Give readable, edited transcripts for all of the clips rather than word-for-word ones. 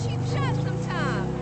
cheap shot sometime.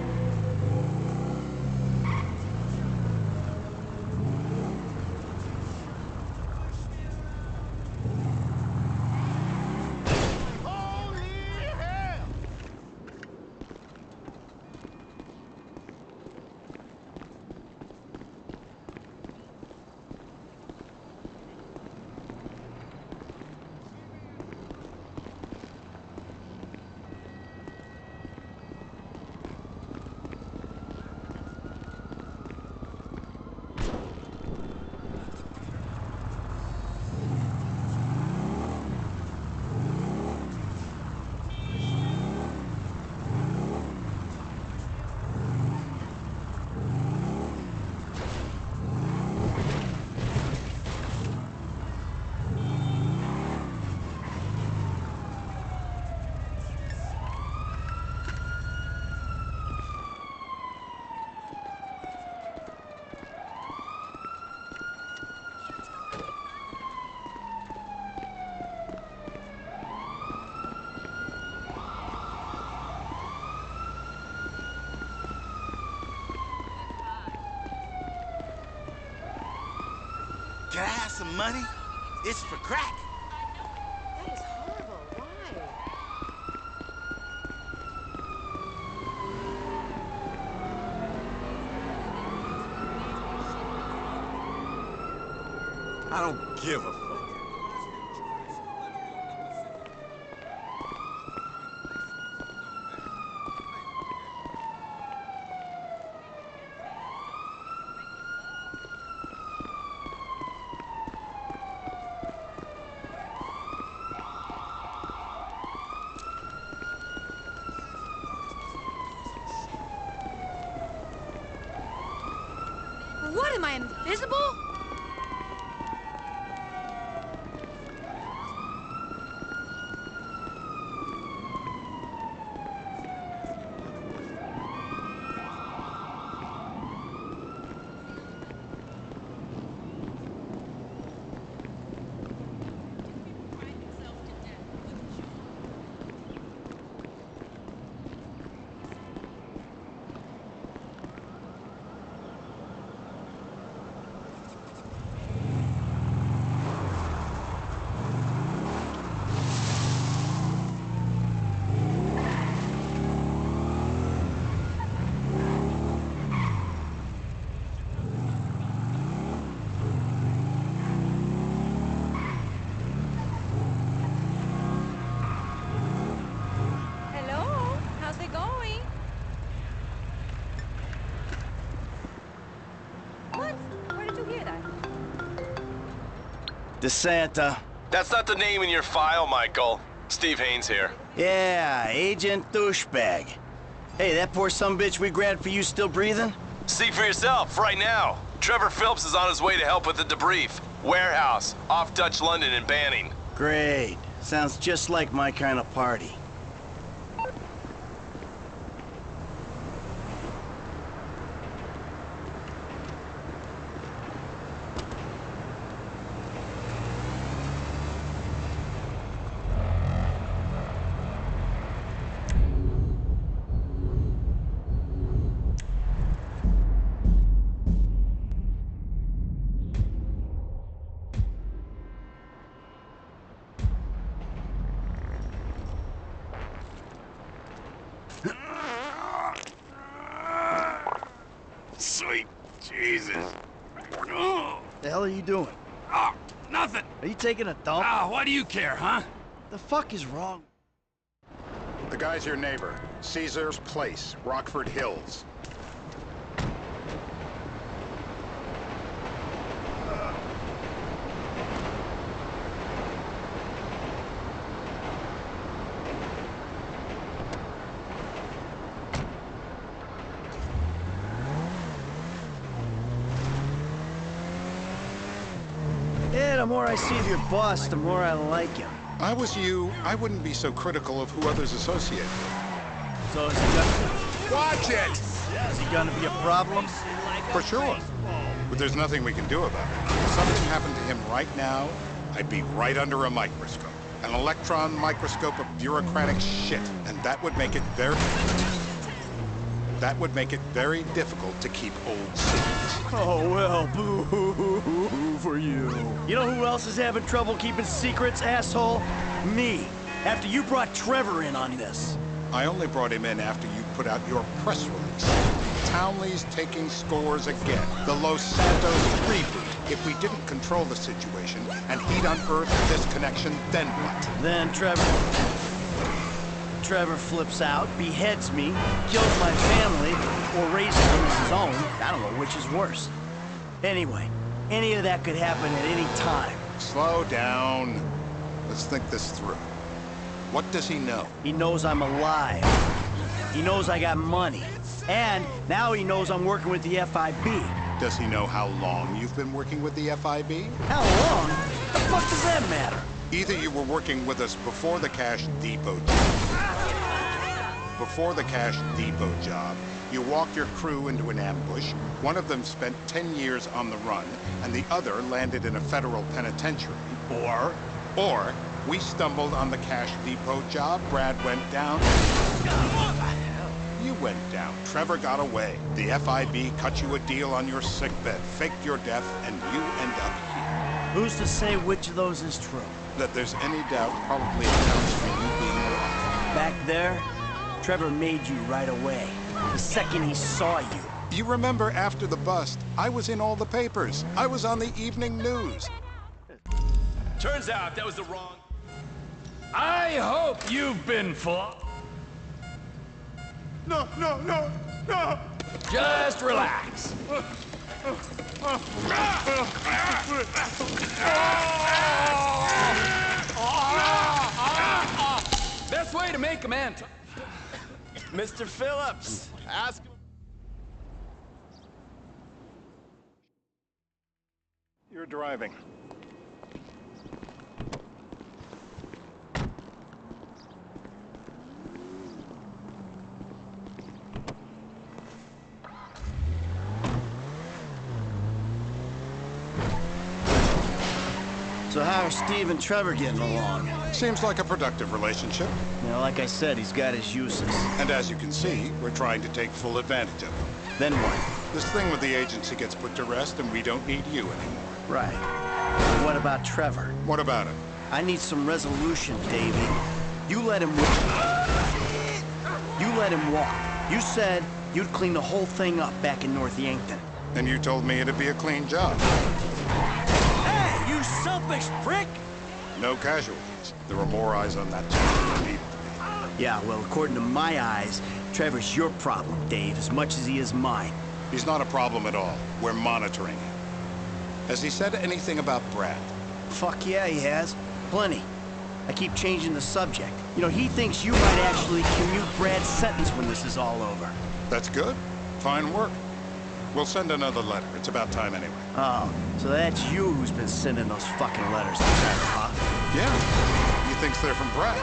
Can I have some money? It's for crack. That is horrible. Why? I don't give a fuck. What, am I invisible? DeSanta. That's not the name in your file, Michael. Steve Haynes here. Yeah, Agent Douchebag. Hey, that poor sumbitch we grabbed for you still breathing? See for yourself, right now. Trevor Phillips is on his way to help with the debrief. Warehouse, off Dutch London and Banning. Great. Sounds just like my kind of party. Sweet Jesus. The hell are you doing? Oh, nothing. Are you taking a dump? Ah, why do you care, huh? The fuck is wrong? The guy's your neighbor. Caesar's Place, Rockford Hills. Yeah, the more I see of your boss, the more I like him. I was you, I wouldn't be so critical of who others associate with. So is he gonna... Watch it! Is he gonna be a problem? For sure. But there's nothing we can do about it. If something happened to him right now, I'd be right under a microscope. An electron microscope of bureaucratic shit. And that would make it very difficult to keep old secrets. Oh, well, boo for you. You know who else is having trouble keeping secrets, asshole? Me. After you brought Trevor in on this. I only brought him in after you put out your press release. Townley's taking scores again. The Los Santos reboot. If we didn't control the situation and he'd unearthed this connection, then what? Then Trevor flips out, beheads me, kills my family, or raises them as his own. I don't know which is worse. Anyway, any of that could happen at any time. Slow down. Let's think this through. What does he know? He knows I'm alive. He knows I got money. And now he knows I'm working with the FIB. Does he know how long you've been working with the FIB? How long? The fuck does that matter? Either you were working with us before the Cash Depot job, you walked your crew into an ambush, one of them spent 10 years on the run, and the other landed in a federal penitentiary. Or we stumbled on the Cash Depot job, Brad went down. You went down. Trevor got away. The FIB cut you a deal on your sickbed, faked your death, and you end up here. Who's to say which of those is true? That there's any doubt probably accounts for you being alive. Back there, Trevor made you right away. The second he saw you. You remember after the bust, I was in all the papers. I was on the evening news. Turns out that was the wrong... I hope you've been full. No. Just relax. Best way to make a man Mr. Phillips, ask him... You're driving. So how are Steve and Trevor getting along? Seems like a productive relationship. You know, like I said, he's got his uses. And as you can see, we're trying to take full advantage of him. Then what? This thing with the agency gets put to rest and we don't need you anymore. Right. And what about Trevor? What about it? I need some resolution, Davey. You let him walk. You let him walk. You said you'd clean the whole thing up back in North Yankton. And you told me it'd be a clean job. Hey, you selfish prick! No casualties. There were more eyes on that job than there needed to be. Yeah, well, according to my eyes, Trevor's your problem, Dave, as much as he is mine. He's not a problem at all. We're monitoring him. Has he said anything about Brad? Fuck yeah, he has. Plenty. I keep changing the subject. You know, he thinks you might actually commute Brad's sentence when this is all over. That's good. Fine work. We'll send another letter. It's about time anyway. Oh, so that's you who's been sending those fucking letters to Trevor, huh? Yeah. He thinks they're from Brad,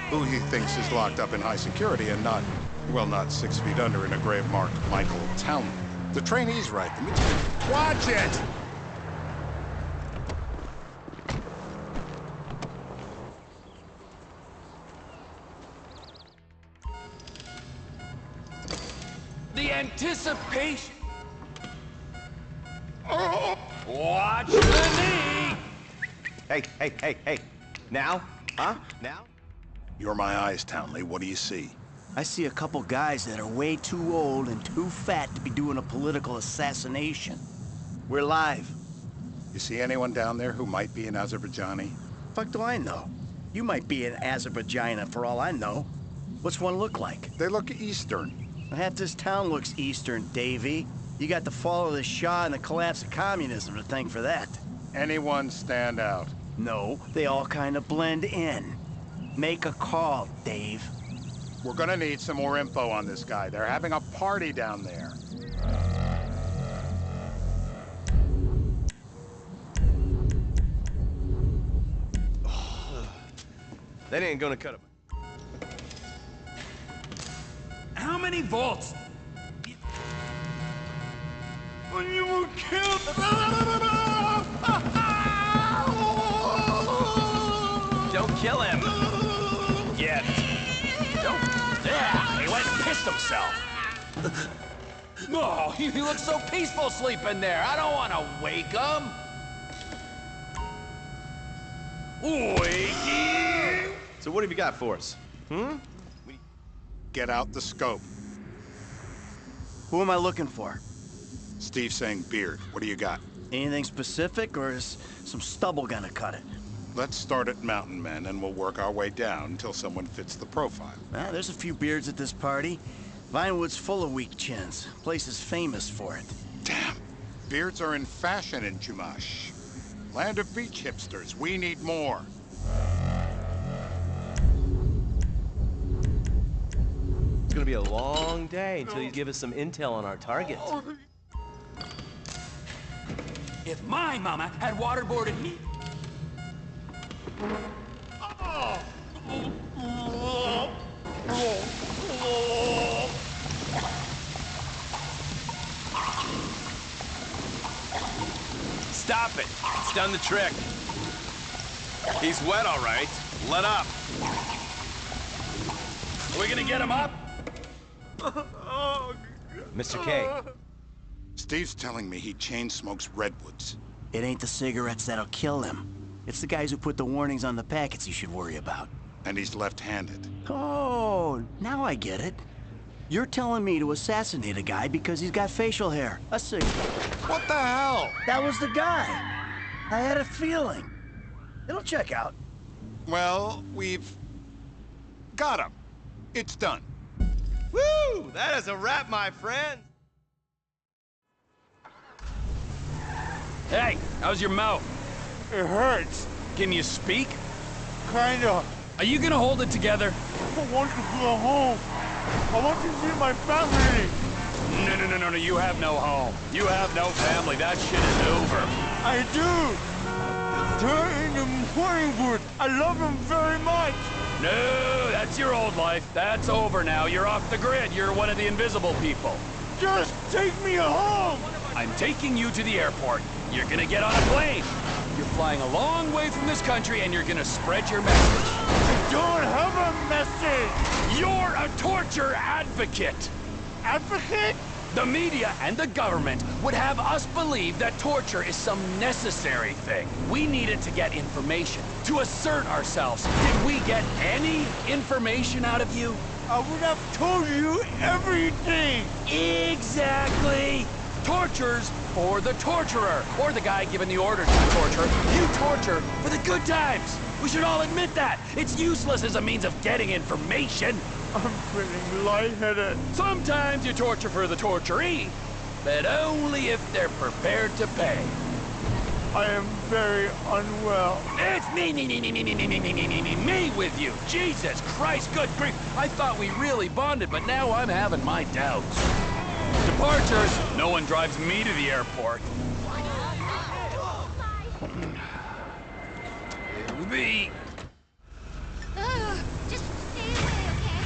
who he thinks is locked up in high security and not, well, not 6 feet under in a grave marked Michael Townley. The trainees write them. Watch it! the anticipation. Watch the knee. Hey. Now? Huh? Now? You're my eyes, Townley. What do you see? I see a couple guys that are way too old and too fat to be doing a political assassination. We're live. You see anyone down there who might be an Azerbaijani? Fuck do I know? You might be an Azerbaijani for all I know. What's one look like? They look Eastern. Half this town looks Eastern, Davey. You got the fall of the Shah and the collapse of communism to thank for that. Anyone stand out? No, they all kind of blend in. Make a call, Dave. We're gonna need some more info on this guy. They're having a party down there. That ain't gonna cut it. How many volts? When you were killed. Don't Kill him! Get it. Don't... Yeah, he went and pissed himself. Oh, he looks so peaceful sleeping there. I don't want to wake him. Wakey! So what have you got for us? Get out the scope. Who am I looking for? Steve's saying beard. What do you got? Anything specific, or is some stubble gonna cut it? Let's start at Mountain Men, and we'll work our way down until someone fits the profile. There's a few beards at this party. Vinewood's full of weak chins. Place is famous for it. Damn. Beards are in fashion in Chumash. Land of beach hipsters. We need more. It's gonna be a long day until you give us some intel on our target. If my mama had waterboarded me... Stop it. It's done the trick. He's wet, all right. Let up. Are we gonna get him up? Mr. K, Steve's telling me he chain smokes redwoods. It ain't the cigarettes that'll kill him. It's the guys who put the warnings on the packets you should worry about. And he's left-handed. Oh, now I get it. You're telling me to assassinate a guy because he's got facial hair. A cigarette. What the hell? That was the guy. I had a feeling. It'll check out. Well, we've got him. It's done. woo! That is a wrap, my friend. Hey, how's your mouth? It hurts. Can you speak? Kinda. Are you gonna hold it together? I want to go home. I want to see my family. No, you have no home. You have no family. That shit is over. I do. They're in the morning wood. I love them very much. No, that's your old life. That's over now. You're off the grid. You're one of the invisible people. Just take me home. I'm taking you to the airport. You're gonna get on a plane. You're flying a long way from this country and you're gonna spread your message. I don't have a message. You're a torture advocate. Advocate? The media and the government would have us believe that torture is some necessary thing. We need it to get information, to assert ourselves. Did we get any information out of you? I would have told you everything. Exactly! Torture's for the torturer, or the guy giving the orders to torture. You torture for the good times. We should all admit that. It's useless as a means of getting information. I'm feeling lightheaded. Sometimes you torture for the torturee, but only if they're prepared to pay. I am very unwell. It's me with you. Jesus Christ, good grief. I thought we really bonded, but now I'm having my doubts. Departures. No one drives me to the airport. It'll be... Just stay away, okay?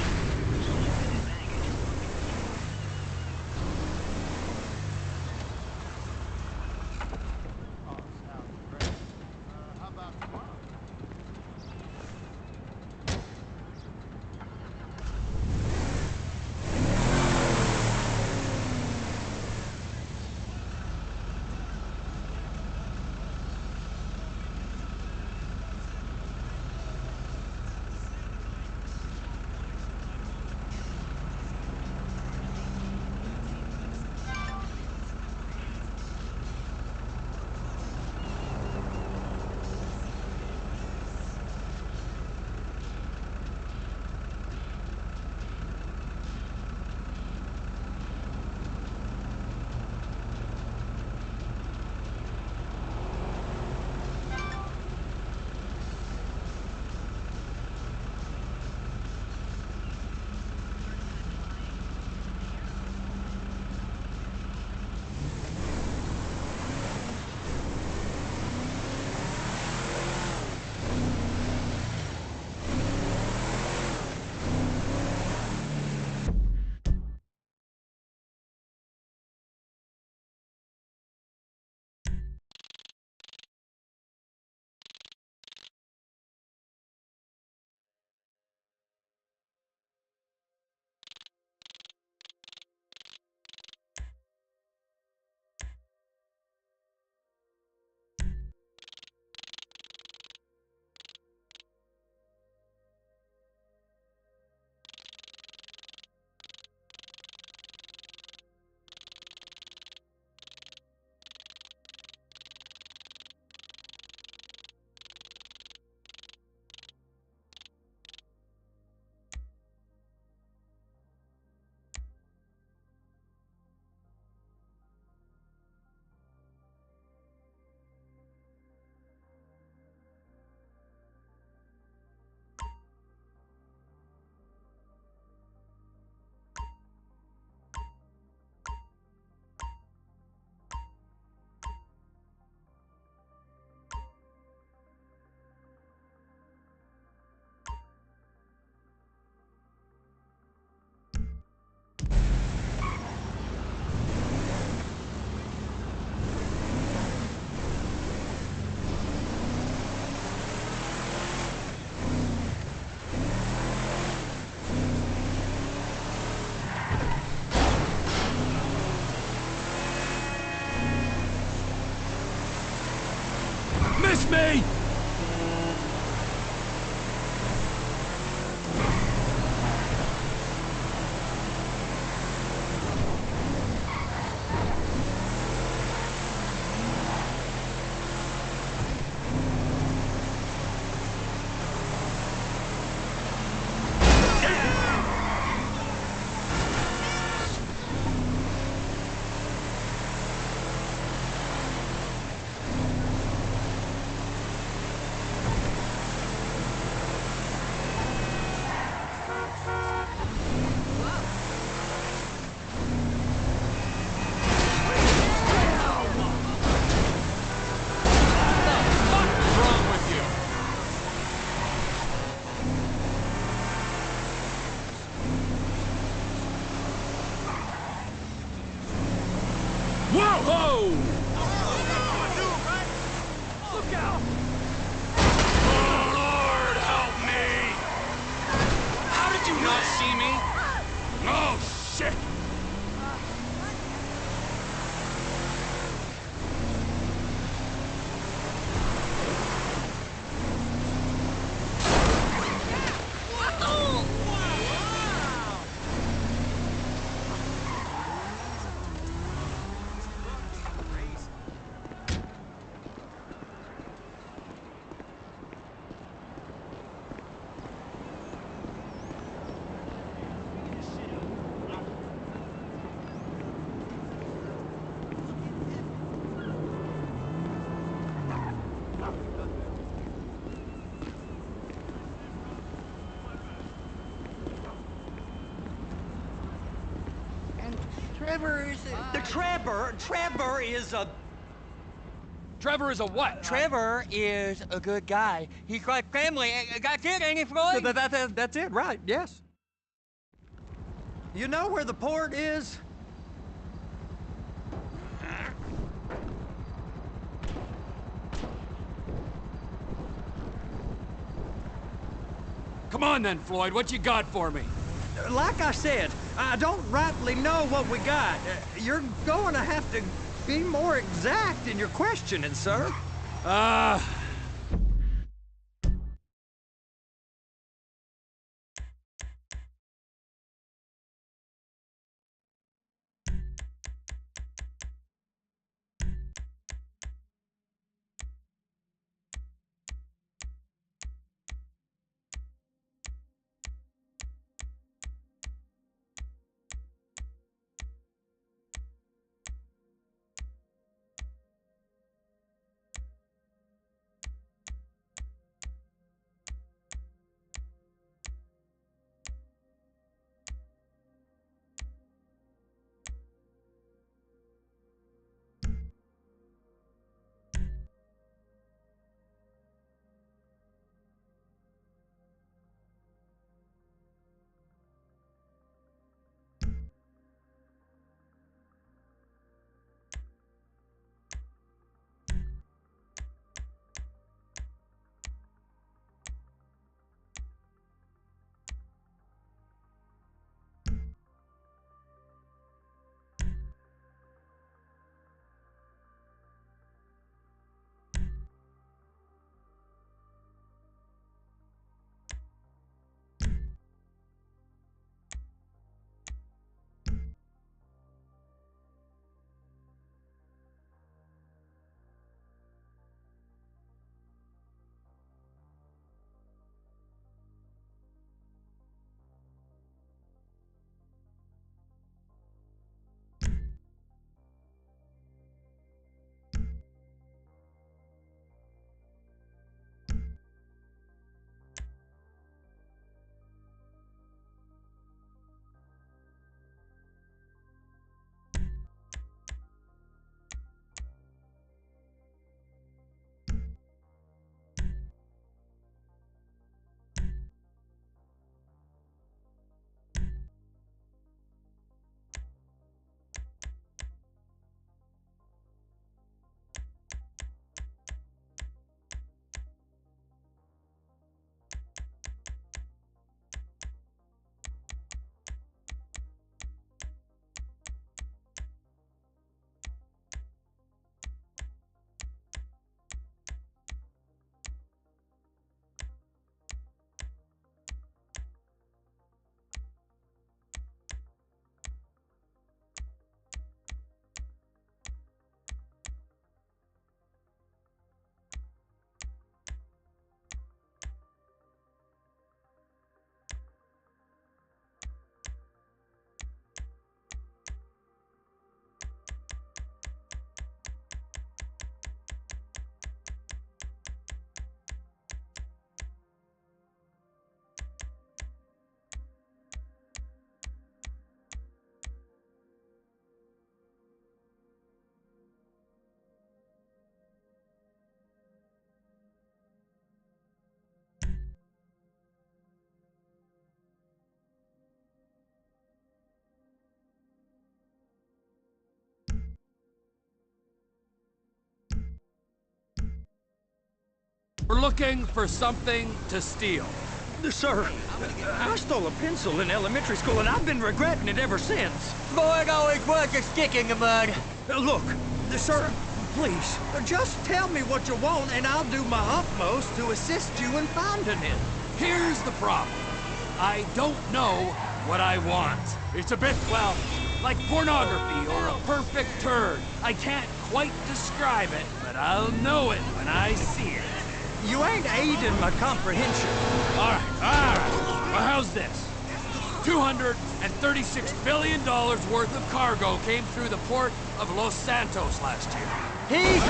Whoa! Look out! Oh, Lord, help me! How did you not see me? Oh, shit! Trevor is a... Trevor is a what? Trevor is a good guy. He's like family. That's it, ain't it, Floyd? That's it, right, yes. You know where the port is? Come on then, Floyd, what you got for me? Like I said, I don't rightly know what we got. You're going to have to be more exact in your questioning, sir. We're looking for something to steal. Sir, I stole a pencil in elementary school, and I've been regretting it ever since. Boy, it always was a stick in the mud. Look, sir, please, just tell me what you want, and I'll do my utmost to assist you in finding it. Here's the problem. I don't know what I want. It's a bit, well, like pornography or a perfect turd. I can't quite describe it, but I'll know it when I see it. You ain't aiding my comprehension. All right. Well, how's this? $236 billion worth of cargo came through the port of Los Santos last year. He's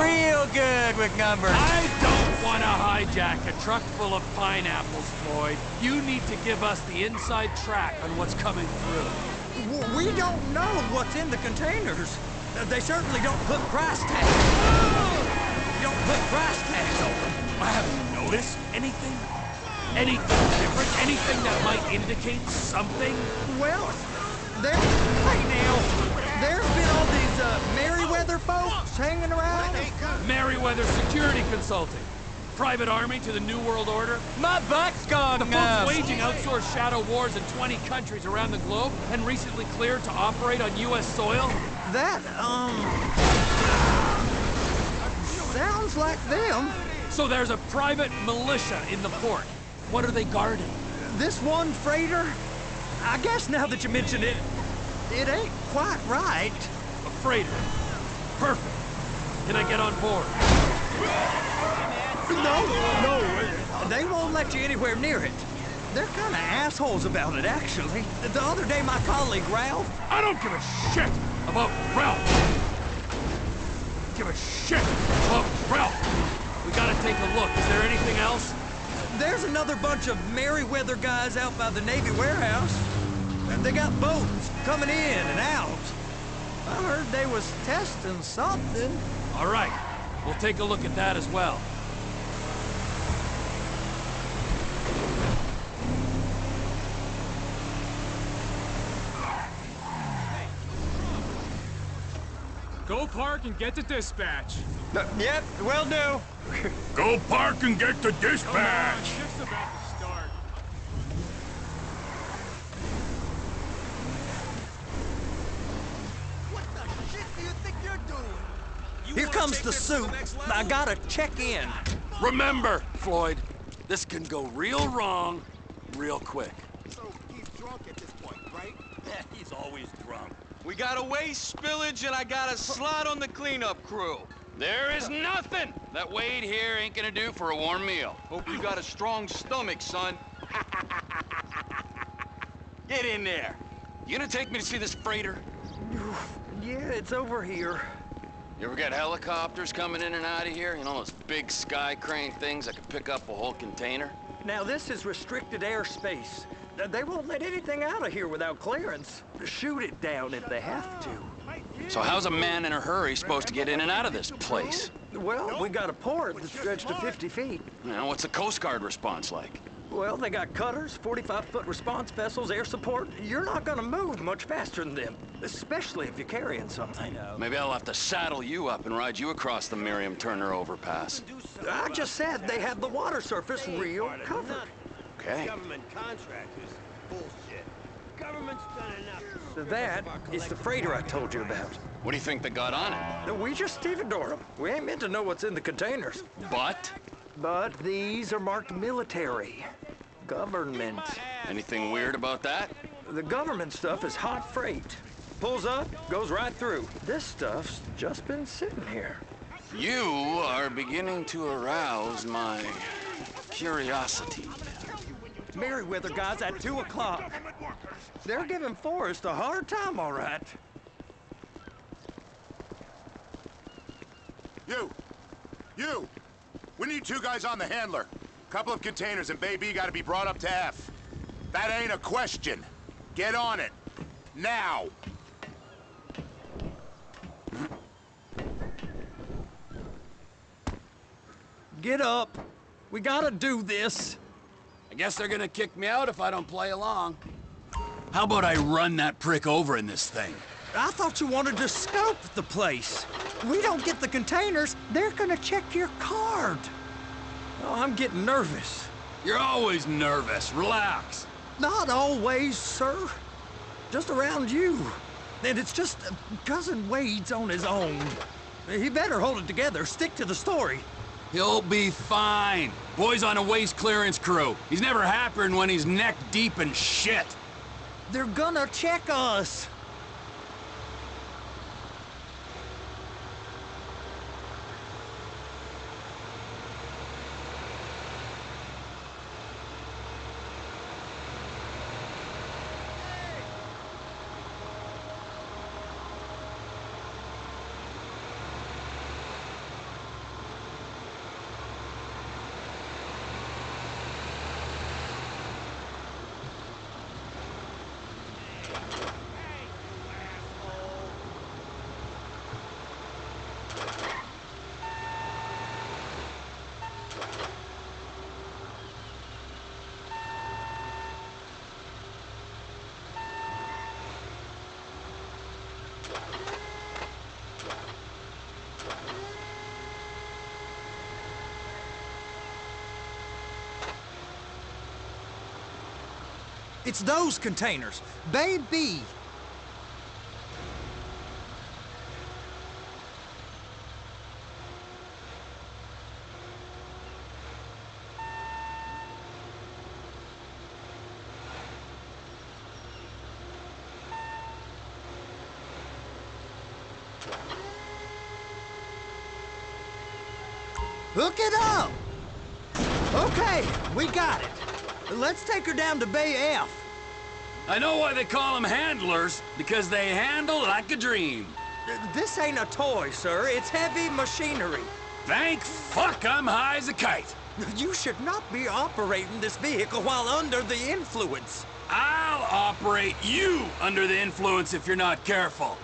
real good with numbers. I don't want to hijack a truck full of pineapples, Floyd. You need to give us the inside track on what's coming through. We don't know what's in the containers. They certainly don't put price tags. Don't put price tags on them. I haven't noticed anything. Anything different? Anything that might indicate something? Well, right now, there's been all these Merryweather folks hanging around. Merryweather Security Consulting. Private army to the New World Order. My butt's gone The folks waging outsourced shadow wars in 20 countries around the globe and recently cleared to operate on U.S. soil. That, sounds like them. So there's a private militia in the port. What are they guarding? This one freighter, I guess now that you mention it, it ain't quite right. A freighter. Perfect. Can I get on board? No, they won't let you anywhere near it. They're kind of assholes about it, actually. The other day, my colleague, Ralph... I don't give a shit about Ralph. Give a shit about Ralph. We gotta take a look. Is there anything else? There's another bunch of Merryweather guys out by the Navy warehouse. They got boats coming in and out. I heard they was testing something. All right. We'll take a look at that as well. Go park and get to dispatch. Yep, will do. Go park and get to dispatch. Shift's about to start. What the shit do you think you're doing? Here comes the soup. I gotta check in. Remember, Floyd, this can go real wrong real quick. So he's drunk at this point, right? Yeah, he's always drunk. We got a waste spillage and I got a slot on the cleanup crew. There is nothing that Wade here ain't gonna do for a warm meal. Hope you got a strong stomach, son. Get in there. You gonna take me to see this freighter? Yeah, it's over here. You ever get helicopters coming in and out of here? You know, those big sky crane things that could pick up a whole container? Now, this is restricted airspace. They won't let anything out of here without clearance. Shoot it down if they have to. So how's a man in a hurry supposed to get in and out of this place? Well, we got a port that stretched to 50 feet. You know, what's the Coast Guard response like? Well, they got cutters, 45-foot response vessels, air support. You're not gonna move much faster than them, especially if you're carrying something. Maybe I'll have to saddle you up and ride you across the Miriam Turner overpass. I just said they have the water surface real covered. Okay. Government contractors. Bullshit. Government's done enough. That is the freighter I told you about. What do you think they got on it? We just stevedore them. We ain't meant to know what's in the containers. But these are marked military. Government. Anything weird about that? The government stuff is hot freight. Pulls up, goes right through. This stuff's just been sitting here. You are beginning to arouse my curiosity. Merryweather guys at 2 o'clock. They're giving Forrest a hard time, all right. You! We need 2 guys on the handler. Couple of containers and Bay B gotta be brought up to F. That ain't a question. Get on it. Now! Get up. We gotta do this. I guess they're gonna kick me out if I don't play along. How about I run that prick over in this thing? I thought you wanted to scope the place. We don't get the containers, they're gonna check your card. Oh, I'm getting nervous. You're always nervous. Relax. Not always, sir. Just around you. And it's just Cousin Wade's on his own. He better hold it together, stick to the story. He'll be fine. Boy's on a waste clearance crew. He's never happier than when he's neck deep in shit. They're gonna check us. It's those containers. Baby! Hook it up! Okay, we got it. Let's take her down to Bay F. I know why they call them handlers, because they handle like a dream. This ain't a toy, sir. It's heavy machinery. Thank fuck I'm high as a kite. You should not be operating this vehicle while under the influence. I'll operate you under the influence if you're not careful.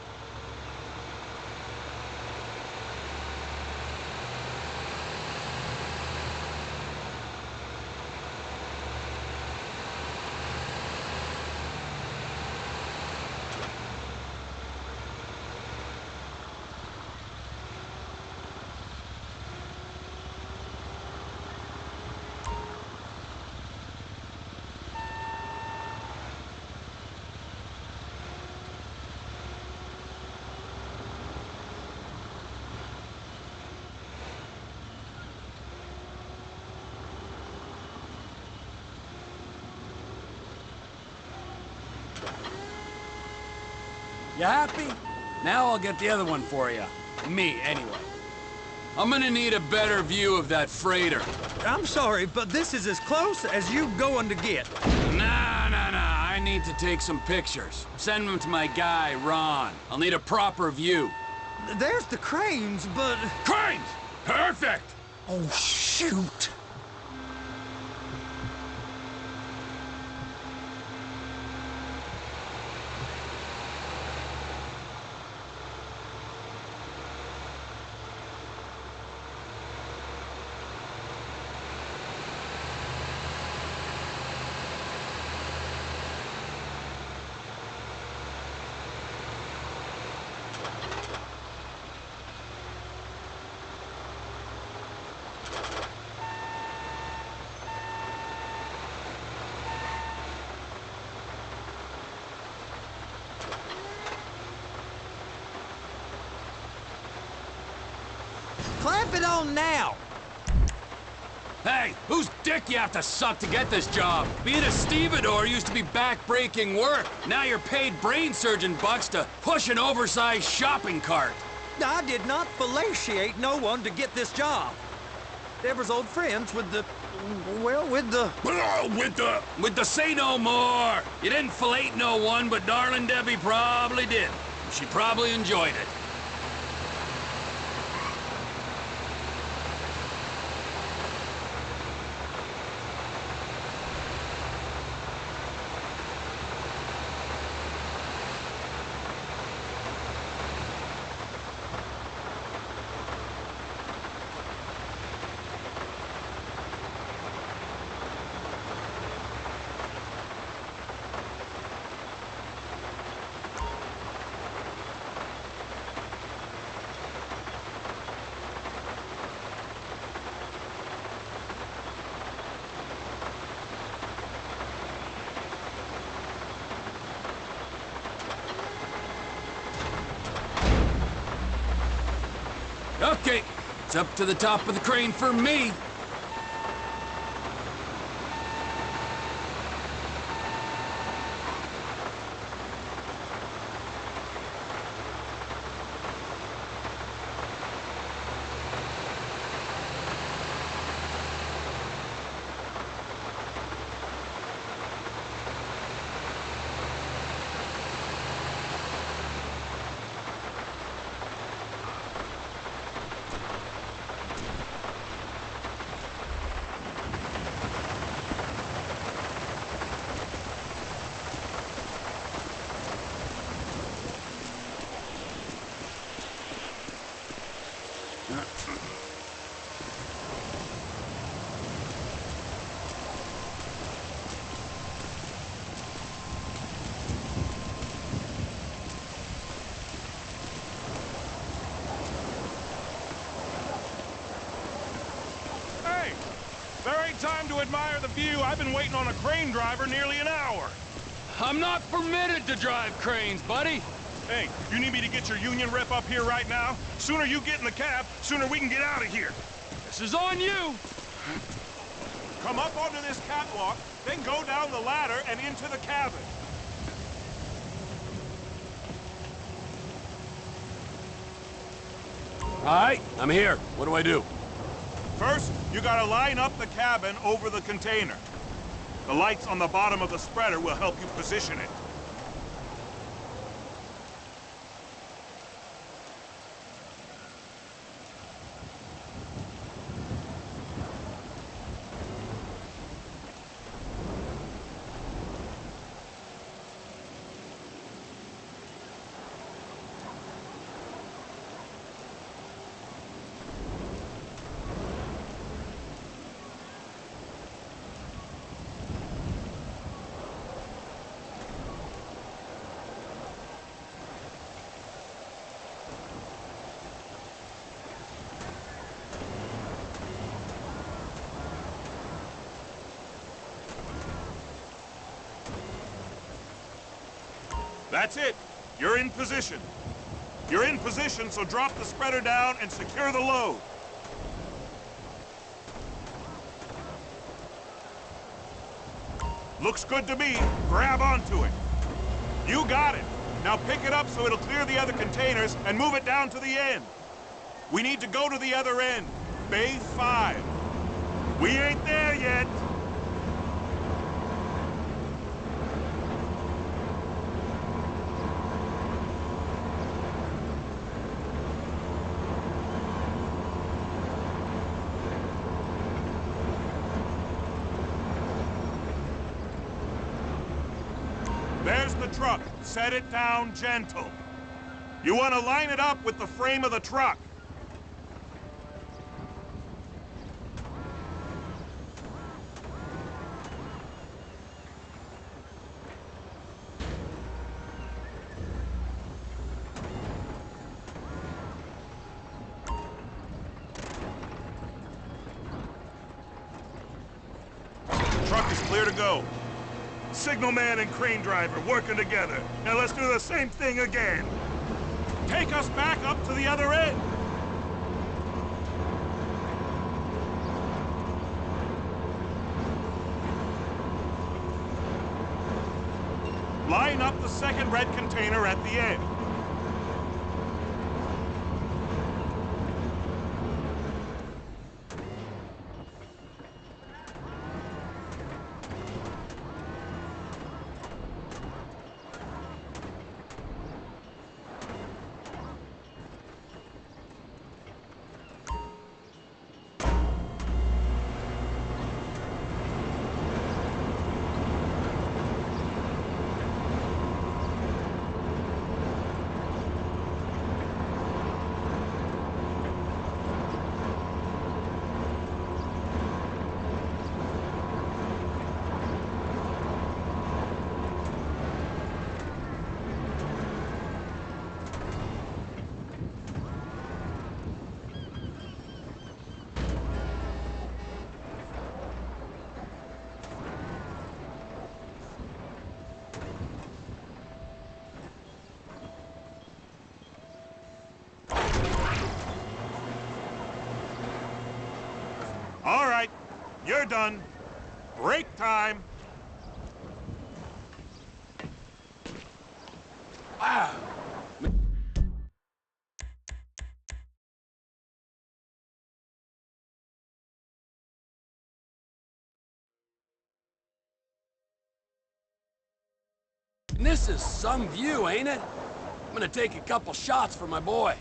You happy? Now I'll get the other one for you. Me, anyway. I'm gonna need a better view of that freighter. I'm sorry, but this is as close as you going to get. Nah. I need to take some pictures. Send them to my guy, Ron. I'll need a proper view. There's the cranes, but... Cranes! Perfect! Oh, shoot. Clamp it on now! Hey, whose dick you have to suck to get this job? Being a stevedore used to be back-breaking work. Now you're paid brain surgeon bucks to push an oversized shopping cart. I did not fellatiate no one to get this job. Deborah's old friends with the... well, with the... With the say no more! You didn't fellate no one, but darling Debbie probably did. She probably enjoyed it. Okay, it's up to the top of the crane for me. There ain't time to admire the view. I've been waiting on a crane driver nearly an hour. I'm not permitted to drive cranes, buddy. Hey, you need me to get your union rep up here right now? Sooner you get in the cab, sooner we can get out of here. This is on you. Come up onto this catwalk, then go down the ladder and into the cabin. All right, I'm here. What do I do? First, you gotta line up the cabin over the container. The lights on the bottom of the spreader will help you position it. That's it. You're in position. You're in position, so drop the spreader down and secure the load. Looks good to me. Grab onto it. You got it. Now pick it up so it'll clear the other containers and move it down to the end. We need to go to the other end. Bay 5. We ain't there yet. There's the truck. Set it down gentle. You want to line it up with the frame of the truck. Truck is clear to go. Signalman and crane driver working together. Now let's do the same thing again. Take us back up to the other end. Line up the second red container at the end. You're done. Break time. Wow. This is some view, ain't it? I'm gonna take a couple shots for my boy.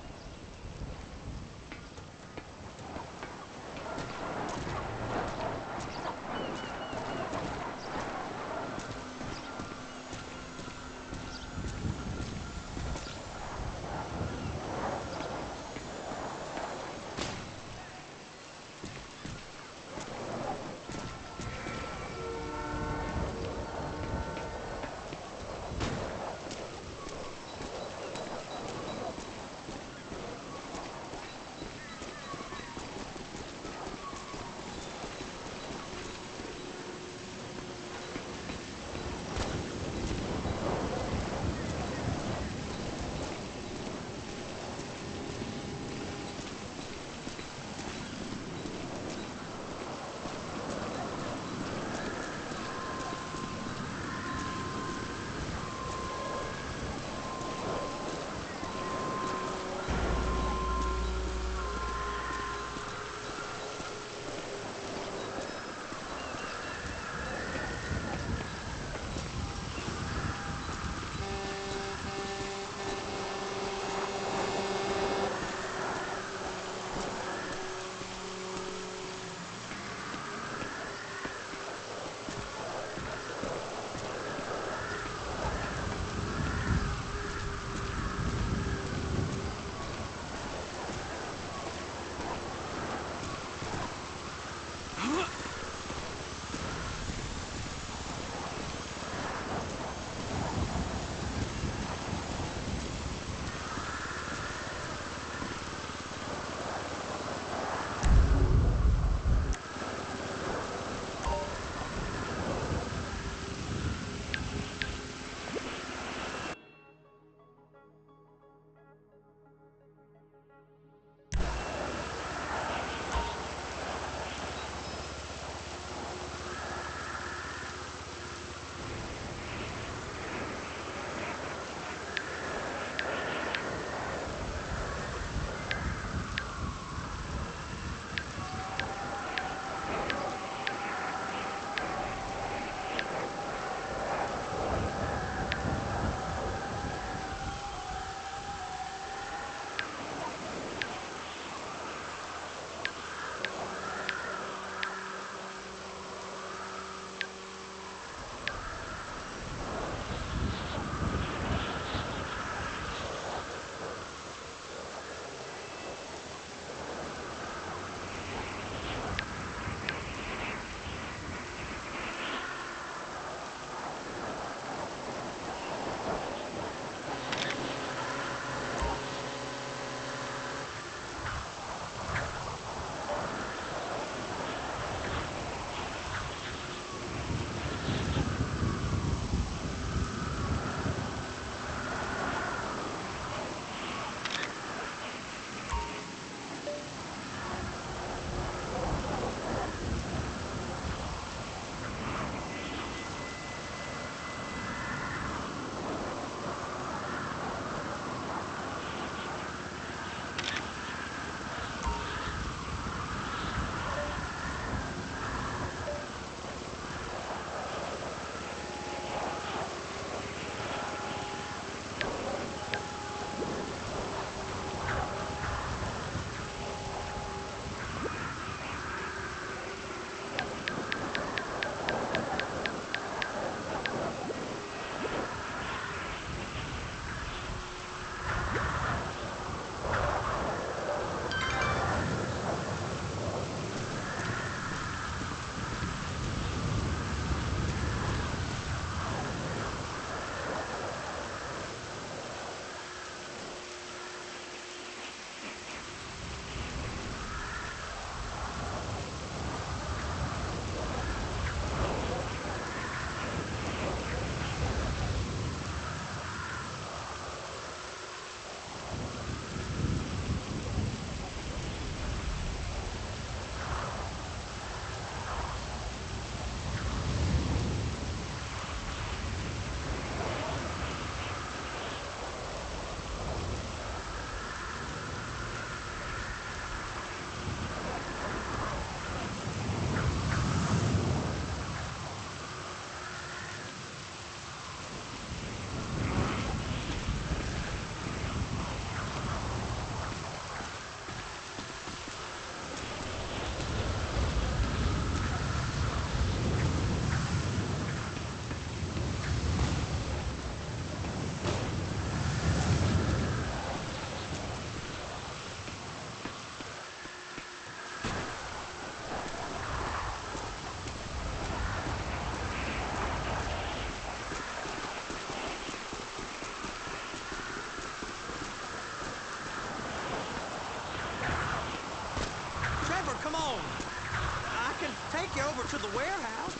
take you over to the warehouse.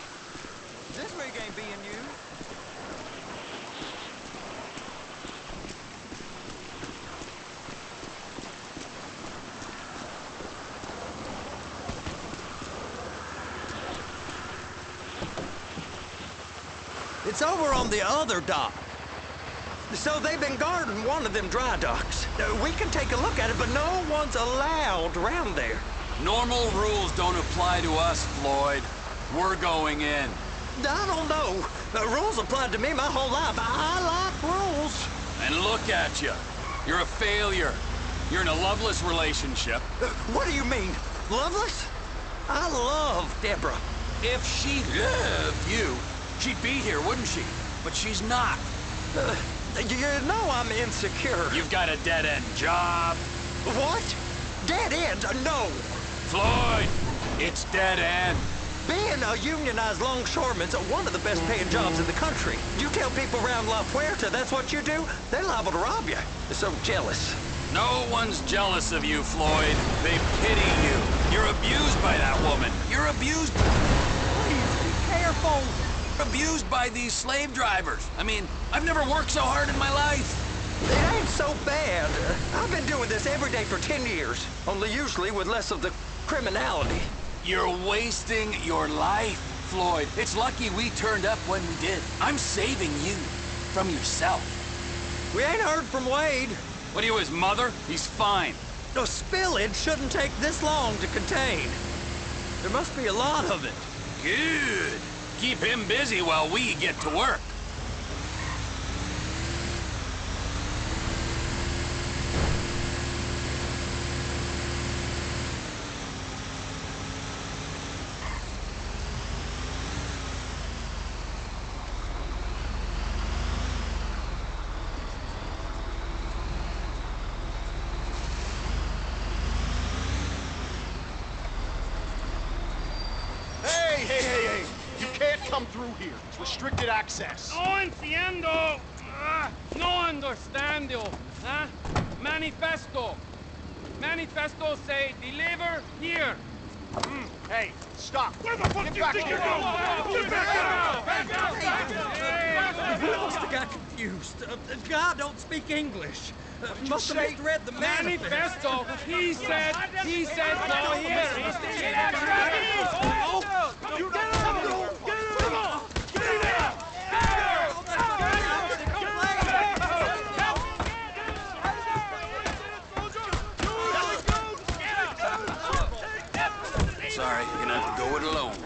This rig ain't being used. It's over on the other dock. So they've been guarding one of them dry docks. We can take a look at it, but no one's allowed around there. Normal rules don't apply to us, Floyd. We're going in. I don't know. The rules applied to me my whole life. I like rules. And look at you. You're a failure. You're in a loveless relationship. What do you mean? Loveless? I love Deborah. If she loved you, she'd be here, wouldn't she? But she's not. You know I'm insecure. You've got a dead-end job. What? Dead end? No. Floyd, it's dead end. Being a unionized longshoreman's one of the best paying jobs in the country. You tell people around La Puerta that's what you do, they're liable to rob you. They're so jealous. No one's jealous of you, Floyd. They pity you. You're abused by that woman. You're abused. Please be careful. Abused by these slave drivers. I mean, I've never worked so hard in my life. It ain't so bad. I've been doing this every day for 10 years, only usually with less of the criminality. You're wasting your life, Floyd. It's lucky we turned up when we did. I'm saving you from yourself. We ain't heard from Wade. What are you, his mother? He's fine. No, spillage shouldn't take this long to contain. There must be a lot of it. Good. Keep him busy while we get to work. Hey! You can't come through here. It's restricted access. No entiendo. No understando. Huh? Manifesto. Manifesto say deliver here. Hey, stop. Where the fuck do you think you're going? Get back out! We must have got confused. God don't speak English. Must have misread the manifesto. He said go here. You get him! Get him! Get him! Sorry, you're gonna have to go it alone.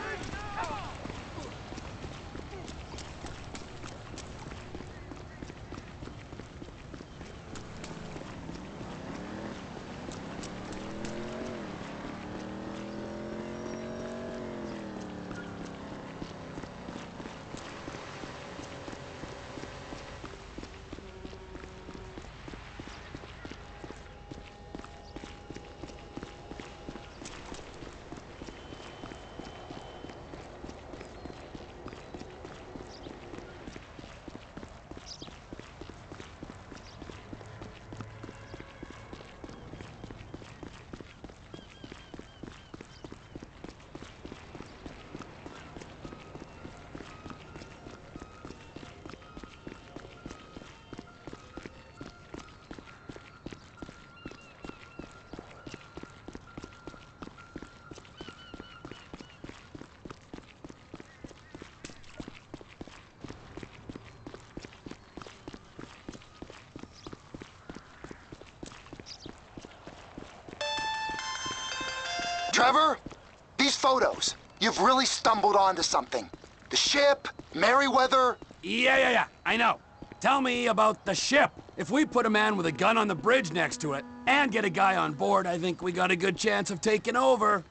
Trevor, these photos, you've really stumbled onto something. The ship, Merryweather. Yeah, I know. Tell me about the ship. If we put a man with a gun on the bridge next to it and get a guy on board, I think we got a good chance of taking over.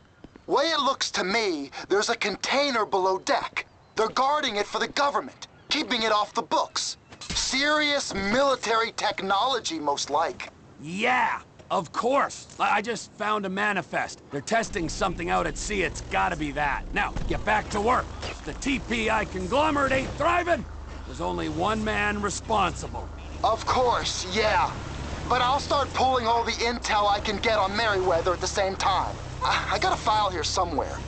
Way it looks to me, there's a container below deck. They're guarding it for the government, keeping it off the books. Serious military technology, most like. Yeah, of course. I just found a manifest. They're testing something out at sea. It's gotta be that. Now, get back to work. The TPI conglomerate ain't thriving. There's only one man responsible. Of course, yeah. But I'll start pulling all the intel I can get on Merryweather at the same time. I got a file here somewhere.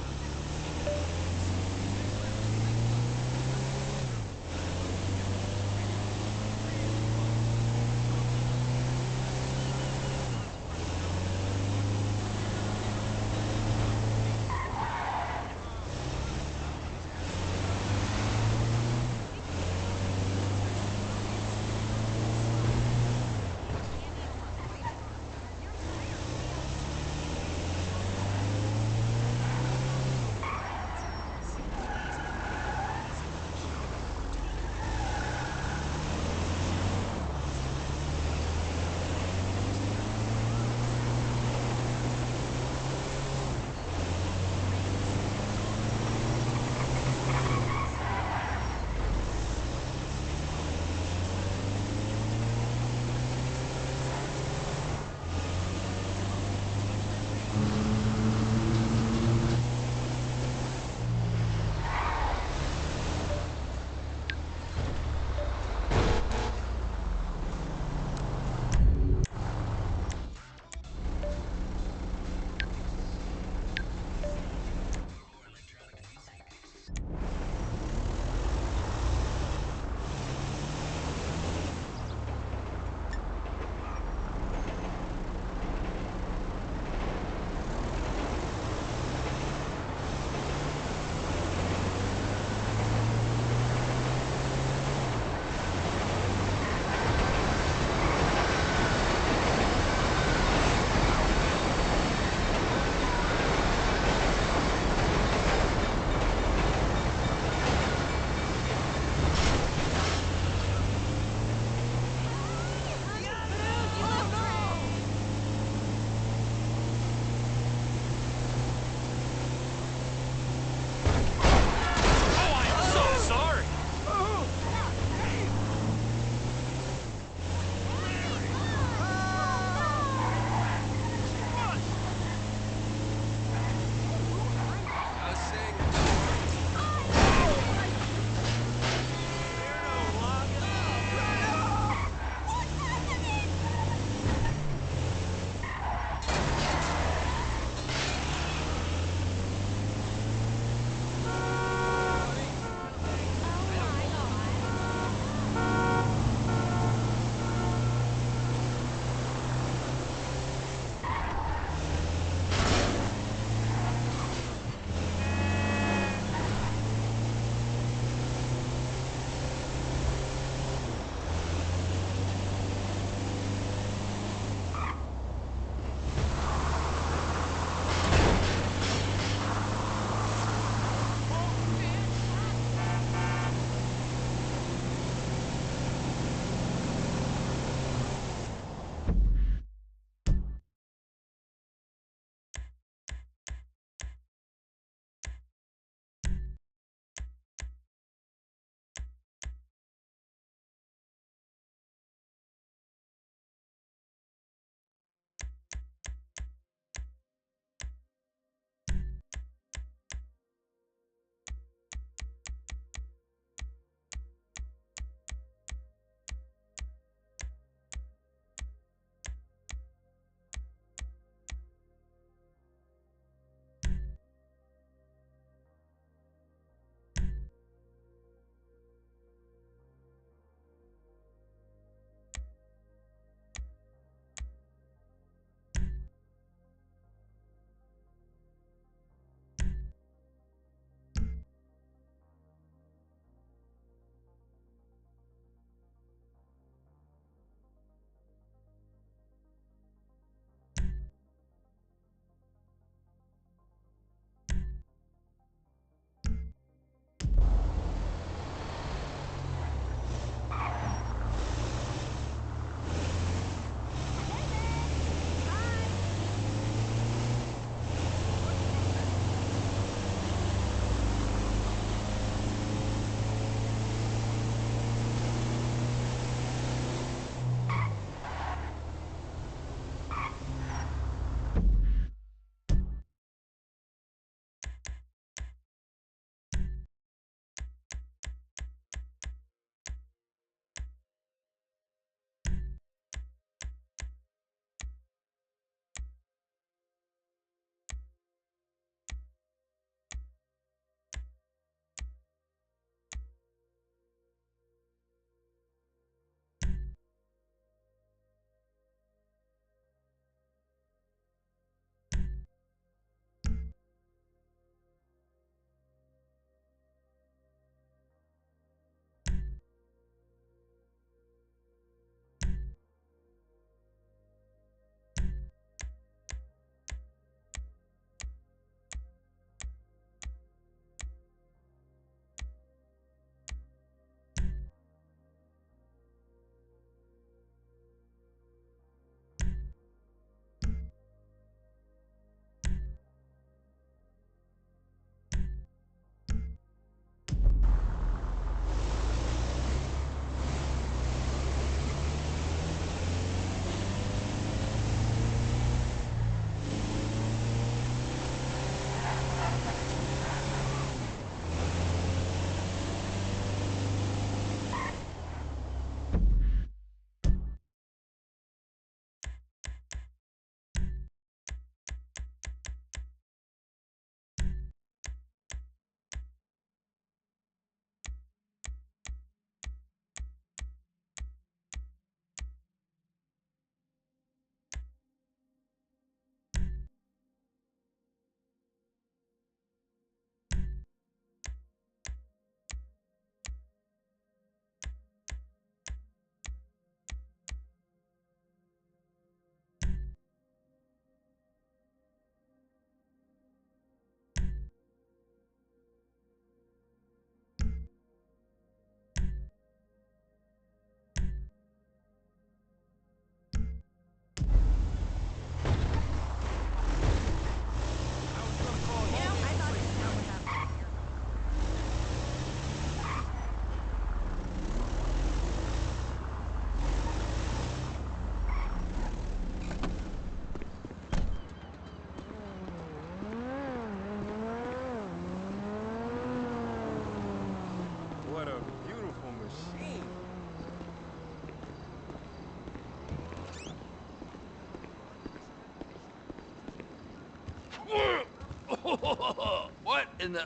What in the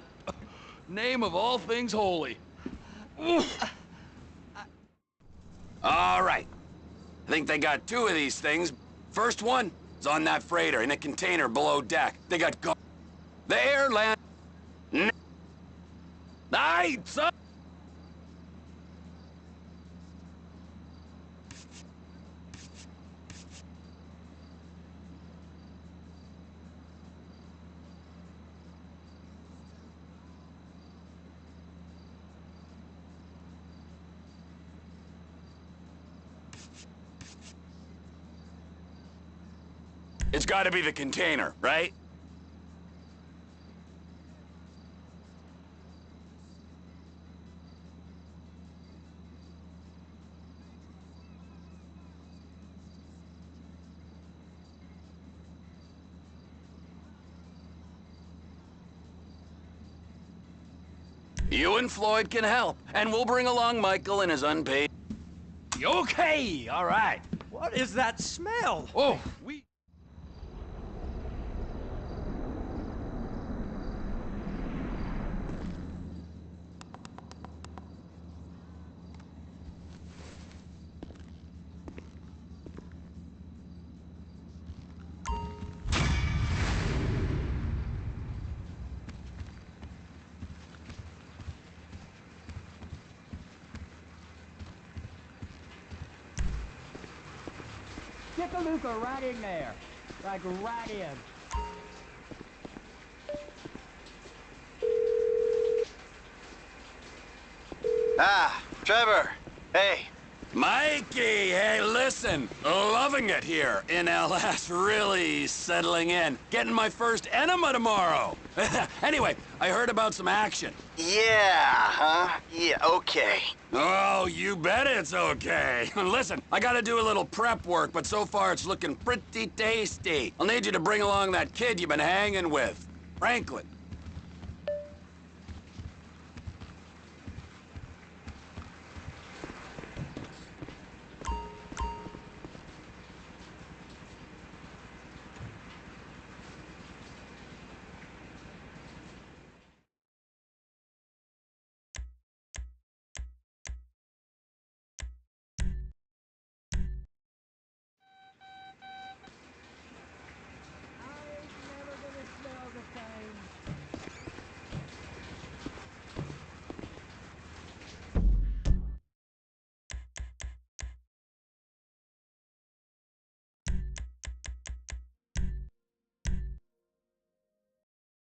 name of all things holy? All right. I think they got 2 of these things. First one is on that freighter in a container below deck. They got the air land. Nice. It's got to be the container, right? You and Floyd can help, and we'll bring along Michael and his unpaid... Okay, all right. What is that smell? Oh, we... Get the Luca right in there. Like right in. Ah, Trevor. Hey. Mikey, hey, listen. Loving it here in LS. Really settling in. Getting my first enema tomorrow. Anyway, I heard about some action. Yeah, huh? Yeah, okay. Oh, you bet it's okay. Listen, I gotta do a little prep work, but so far it's looking pretty tasty. I'll need you to bring along that kid you've been hanging with, Franklin.